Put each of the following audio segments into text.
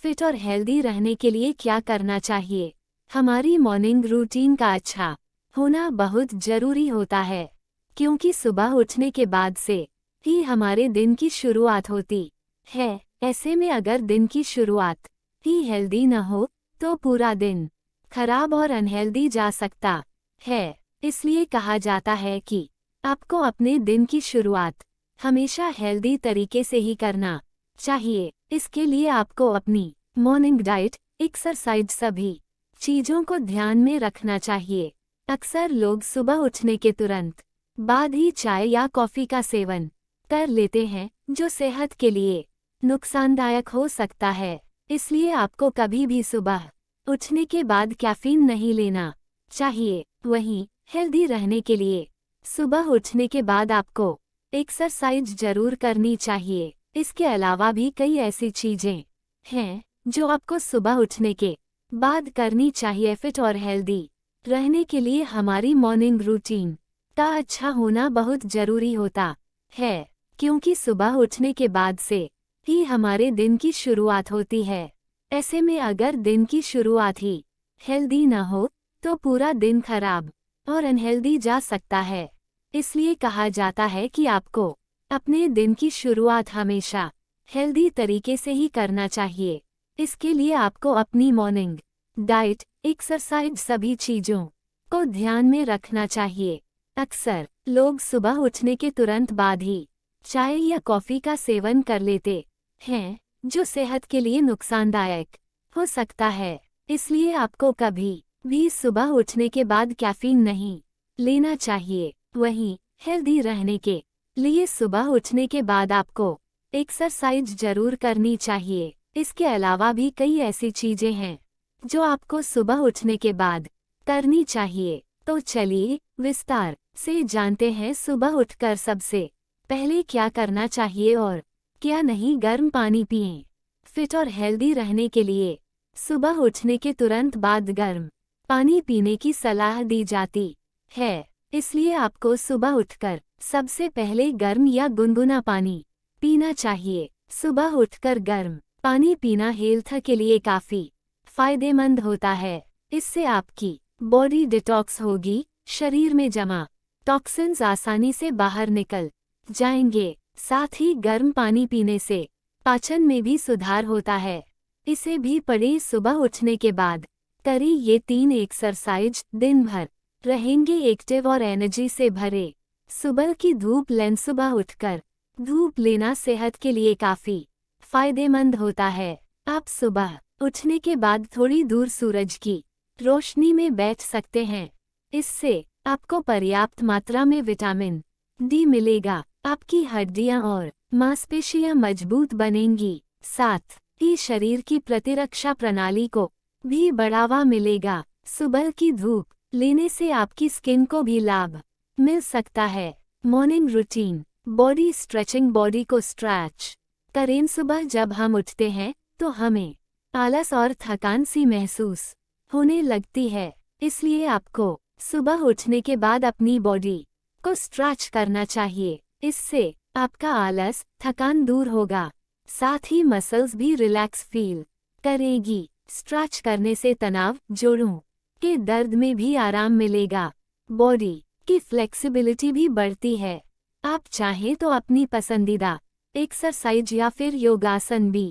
Fit और healthy रहने के लिए क्या करना चाहिए? हमारी मॉर्निंग रूटीन का अच्छा होना बहुत जरूरी होता है, क्योंकि सुबह उठने के बाद से ही हमारे दिन की शुरुआत होती है। ऐसे में अगर दिन की शुरुआत ही हेल्दी न हो तो पूरा दिन खराब और अनहेल्दी जा सकता है। इसलिए कहा जाता है कि आपको अपने दिन की शुरुआत हमेशा हेल्दी तरीके से ही करना चाहिए। इसके लिए आपको अपनी मॉर्निंग डाइट, एक्सरसाइज सभी चीजों को ध्यान में रखना चाहिए। अक्सर लोग सुबह उठने के तुरंत बाद ही चाय या कॉफी का सेवन कर लेते हैं, जो सेहत के लिए नुकसानदायक हो सकता है। इसलिए आपको कभी भी सुबह उठने के बाद कैफीन नहीं लेना चाहिए। वहीं हेल्दी रहने के लिए सुबह उठने के बाद आपको एक्सरसाइज जरूर करनी चाहिए। इसके अलावा भी कई ऐसी चीजें हैं जो आपको सुबह उठने के बाद करनी चाहिए। फिट और हेल्दी रहने के लिए हमारी मॉर्निंग रूटीन का अच्छा होना बहुत जरूरी होता है, क्योंकि सुबह उठने के बाद से ही हमारे दिन की शुरुआत होती है। ऐसे में अगर दिन की शुरुआत ही हेल्दी न हो तो पूरा दिन खराब और अनहेल्दी जा सकता है। इसलिए कहा जाता है कि आपको अपने दिन की शुरुआत हमेशा हेल्दी तरीके से ही करना चाहिए। इसके लिए आपको अपनी मॉर्निंग डाइट, एक्सरसाइज सभी चीजों को ध्यान में रखना चाहिए। अक्सर लोग सुबह उठने के तुरंत बाद ही चाय या कॉफी का सेवन कर लेते हैं, जो सेहत के लिए नुकसानदायक हो सकता है। इसलिए आपको कभी भी सुबह उठने के बाद कैफीन नहीं लेना चाहिए। वहीं हेल्दी रहने के लिए सुबह उठने के बाद आपको एक्सरसाइज जरूर करनी चाहिए। इसके अलावा भी कई ऐसी चीजें हैं जो आपको सुबह उठने के बाद करनी चाहिए। तो चलिए विस्तार से जानते हैं सुबह उठकर सबसे पहले क्या करना चाहिए और क्या नहीं। गर्म पानी पिएं। फिट और हेल्दी रहने के लिए सुबह उठने के तुरंत बाद गर्म पानी पीने की सलाह दी जाती है। इसलिए आपको सुबह उठकर सबसे पहले गर्म या गुनगुना पानी पीना चाहिए। सुबह उठकर गर्म पानी पीना हेल्थ के लिए काफी फायदेमंद होता है। इससे आपकी बॉडी डिटॉक्स होगी, शरीर में जमा टॉक्सिन्स आसानी से बाहर निकल जाएंगे। साथ ही गर्म पानी पीने से पाचन में भी सुधार होता है। इसे भी पढ़ें। सुबह उठने के बाद करें ये 3 एक्सरसाइज, दिन भर रहेंगे एक्टिव और एनर्जी से भरे। सुबह की धूप लें। सुबह उठकर धूप लेना सेहत के लिए काफी फायदेमंद होता है। आप सुबह उठने के बाद थोड़ी दूर सूरज की रोशनी में बैठ सकते हैं। इससे आपको पर्याप्त मात्रा में विटामिन डी मिलेगा। आपकी हड्डियां और मांसपेशियां मजबूत बनेंगी। साथ ही शरीर की प्रतिरक्षा प्रणाली को भी बढ़ावा मिलेगा। सुबह की धूप लेने से आपकी स्किन को भी लाभ मिल सकता है। Morning routine, body stretching. Body को स्ट्रेच करें। सुबह जब हम उठते हैं तो हमें आलस और थकान सी महसूस होने लगती है। इसलिए आपको सुबह उठने के बाद अपनी बॉडी को स्ट्रेच करना चाहिए। इससे आपका आलस, थकान दूर होगा। साथ ही मसल्स भी रिलैक्स फील करेगी। स्ट्रेच करने से तनाव, जोड़ों के दर्द में भी आराम मिलेगा। बॉडी की फ्लेक्सिबिलिटी भी बढ़ती है। आप चाहें तो अपनी पसंदीदा एक्सरसाइज या फिर योगासन भी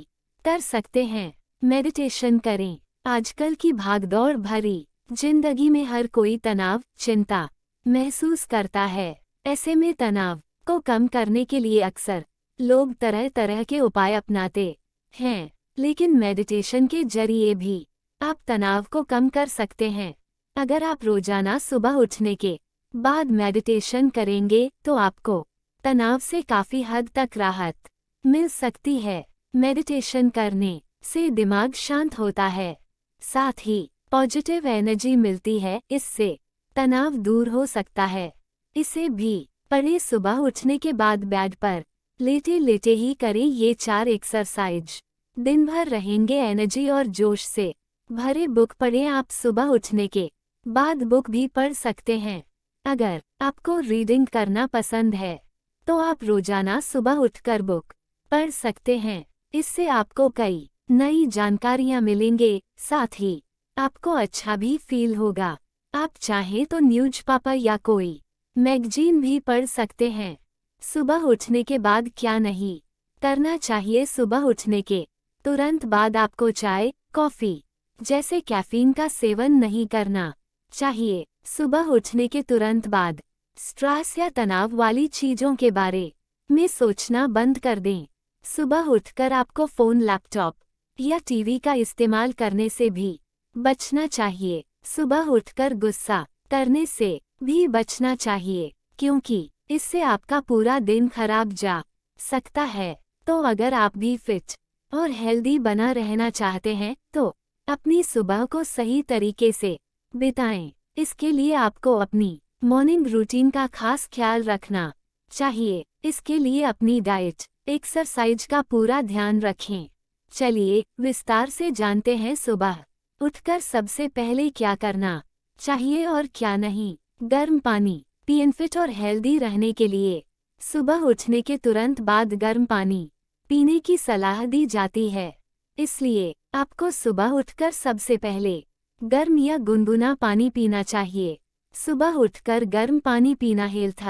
कर सकते हैं। मेडिटेशन करें। आजकल की भागदौड़ भरी जिंदगी में हर कोई तनाव, चिंता महसूस करता है। ऐसे में तनाव को कम करने के लिए अक्सर लोग तरह तरह के उपाय अपनाते हैं, लेकिन मेडिटेशन के जरिए भी आप तनाव को कम कर सकते हैं। अगर आप रोजाना सुबह उठने के बाद मेडिटेशन करेंगे तो आपको तनाव से काफी हद तक राहत मिल सकती है। मेडिटेशन करने से दिमाग शांत होता है, साथ ही पॉजिटिव एनर्जी मिलती है। इससे तनाव दूर हो सकता है। इसे भी पढ़ें। सुबह उठने के बाद बेड पर लेटे लेटे ही करें ये 4 एक्सरसाइज। दिन भर रहेंगे एनर्जी और जोश से भरे। बुक पढ़ें। आप सुबह उठने के बाद बुक भी पढ़ सकते हैं। अगर आपको रीडिंग करना पसंद है तो आप रोजाना सुबह उठकर बुक पढ़ सकते हैं। इससे आपको कई नई जानकारियां मिलेंगे, साथ ही आपको अच्छा भी फील होगा। आप चाहें तो न्यूज़पेपर या कोई मैगजीन भी पढ़ सकते हैं। सुबह उठने के बाद क्या नहीं करना चाहिए। सुबह उठने के तुरंत बाद आपको चाय, कॉफ़ी जैसे कैफीन का सेवन नहीं करना चाहिए। सुबह उठने के तुरंत बाद स्ट्रेस या तनाव वाली चीज़ों के बारे में सोचना बंद कर दें। सुबह उठकर आपको फ़ोन, लैपटॉप या टीवी का इस्तेमाल करने से भी बचना चाहिए। सुबह उठकर गुस्सा करने से भी बचना चाहिए, क्योंकि इससे आपका पूरा दिन खराब जा सकता है। तो अगर आप भी फिट और हेल्दी बना रहना चाहते हैं तो अपनी सुबह को सही तरीके से बिताएं। इसके लिए आपको अपनी मॉर्निंग रूटीन का खास ख्याल रखना चाहिए। इसके लिए अपनी डाइट, एक्सरसाइज का पूरा ध्यान रखें। चलिए विस्तार से जानते हैं सुबह उठकर सबसे पहले क्या करना चाहिए और क्या नहीं। गर्म पानी पिएं। फिट और हेल्दी रहने के लिए सुबह उठने के तुरंत बाद गर्म पानी पीने की सलाह दी जाती है। इसलिए आपको सुबह उठकर सबसे पहले गर्म या गुनगुना पानी पीना चाहिए। सुबह उठकर गर्म पानी पीना हेल्थ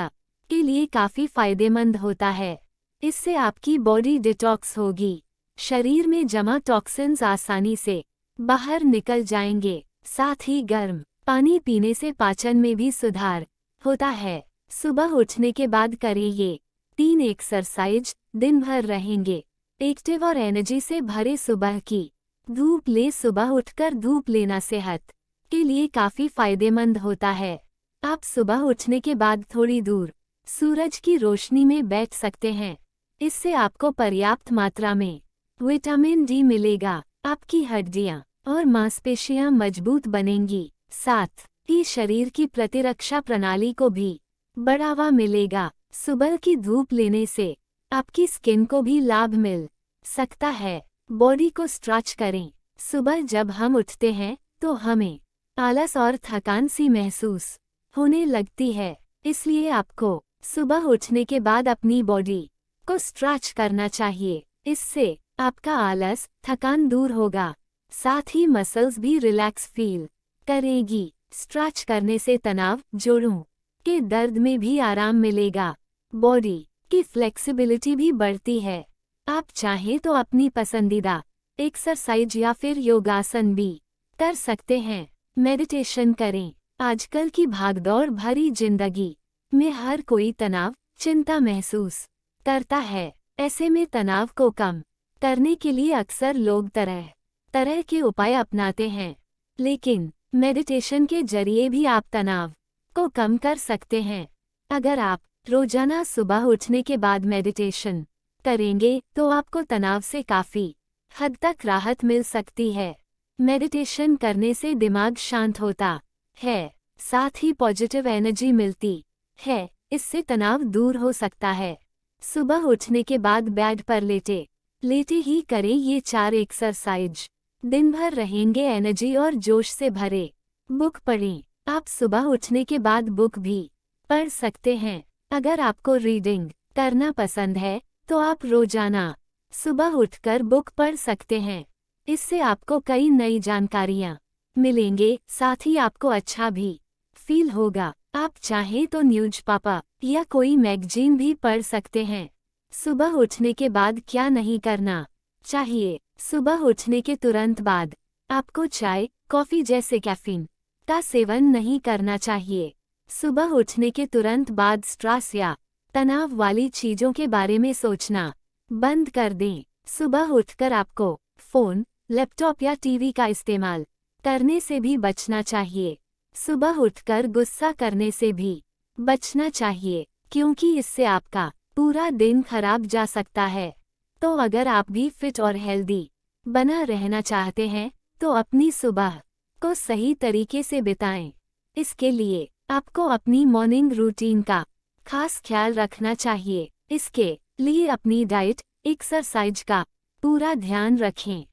के लिए काफ़ी फायदेमंद होता है। इससे आपकी बॉडी डिटॉक्स होगी, शरीर में जमा टॉक्सिन्स आसानी से बाहर निकल जाएंगे। साथ ही गर्म पानी पीने से पाचन में भी सुधार होता है। सुबह उठने के बाद करें ये 3 एक्सरसाइज, दिन भर रहेंगे एक्टिव और एनर्जी से भरे। सुबह की धूप ले। सुबह उठकर धूप लेना सेहत के लिए काफ़ी फायदेमंद होता है। आप सुबह उठने के बाद थोड़ी दूर सूरज की रोशनी में बैठ सकते हैं। इससे आपको पर्याप्त मात्रा में विटामिन डी मिलेगा। आपकी हड्डियां और मांसपेशियां मजबूत बनेंगी। साथ ही शरीर की प्रतिरक्षा प्रणाली को भी बढ़ावा मिलेगा। सुबह की धूप लेने से आपकी स्किन को भी लाभ मिल सकता है। बॉडी को स्ट्रेच करें। सुबह जब हम उठते हैं तो हमें आलस और थकान सी महसूस होने लगती है। इसलिए आपको सुबह उठने के बाद अपनी बॉडी को स्ट्रेच करना चाहिए। इससे आपका आलस, थकान दूर होगा। साथ ही मसल्स भी रिलैक्स फील करेगी। स्ट्रेच करने से तनाव, जोड़ों के दर्द में भी आराम मिलेगा। बॉडी की फ्लेक्सिबिलिटी भी बढ़ती है। आप चाहें तो अपनी पसंदीदा एक्सरसाइज या फिर योगासन भी कर सकते हैं। मेडिटेशन करें। आजकल की भागदौड़ भरी जिंदगी में हर कोई तनाव, चिंता महसूस करता है। ऐसे में तनाव को कम करने के लिए अक्सर लोग तरह तरह के उपाय अपनाते हैं, लेकिन मेडिटेशन के जरिए भी आप तनाव को कम कर सकते हैं। अगर आप रोजाना सुबह उठने के बाद मेडिटेशन करेंगे तो आपको तनाव से काफ़ी हद तक राहत मिल सकती है। मेडिटेशन करने से दिमाग शांत होता है, साथ ही पॉजिटिव एनर्जी मिलती है। इससे तनाव दूर हो सकता है। सुबह उठने के बाद बेड पर लेटे लेटे ही करें ये 4 एक्सरसाइज। दिन भर रहेंगे एनर्जी और जोश से भरे। बुक पढ़ें। आप सुबह उठने के बाद बुक भी पढ़ सकते हैं। अगर आपको रीडिंग करना पसंद है तो आप रोजाना सुबह उठकर बुक पढ़ सकते हैं। इससे आपको कई नई जानकारियाँ मिलेंगे, साथ ही आपको अच्छा भी फील होगा। आप चाहें तो न्यूज़पेपर या कोई मैगजीन भी पढ़ सकते हैं। सुबह उठने के बाद क्या नहीं करना चाहिए। सुबह उठने के तुरंत बाद आपको चाय, कॉफ़ी जैसे कैफीन का सेवन नहीं करना चाहिए। सुबह उठने के तुरंत बाद स्ट्रेस या तनाव वाली चीज़ों के बारे में सोचना बंद कर दें। सुबह उठकर आपको फ़ोन, लैपटॉप या टीवी का इस्तेमाल करने से भी बचना चाहिए। सुबह उठकर गुस्सा करने से भी बचना चाहिए, क्योंकि इससे आपका पूरा दिन खराब जा सकता है। तो अगर आप भी फिट और हेल्दी बना रहना चाहते हैं तो अपनी सुबह को सही तरीके से बिताएं। इसके लिए आपको अपनी मॉर्निंग रूटीन का खास ख्याल रखना चाहिए। इसके लिए अपनी डाइट, एक्सरसाइज का पूरा ध्यान रखें।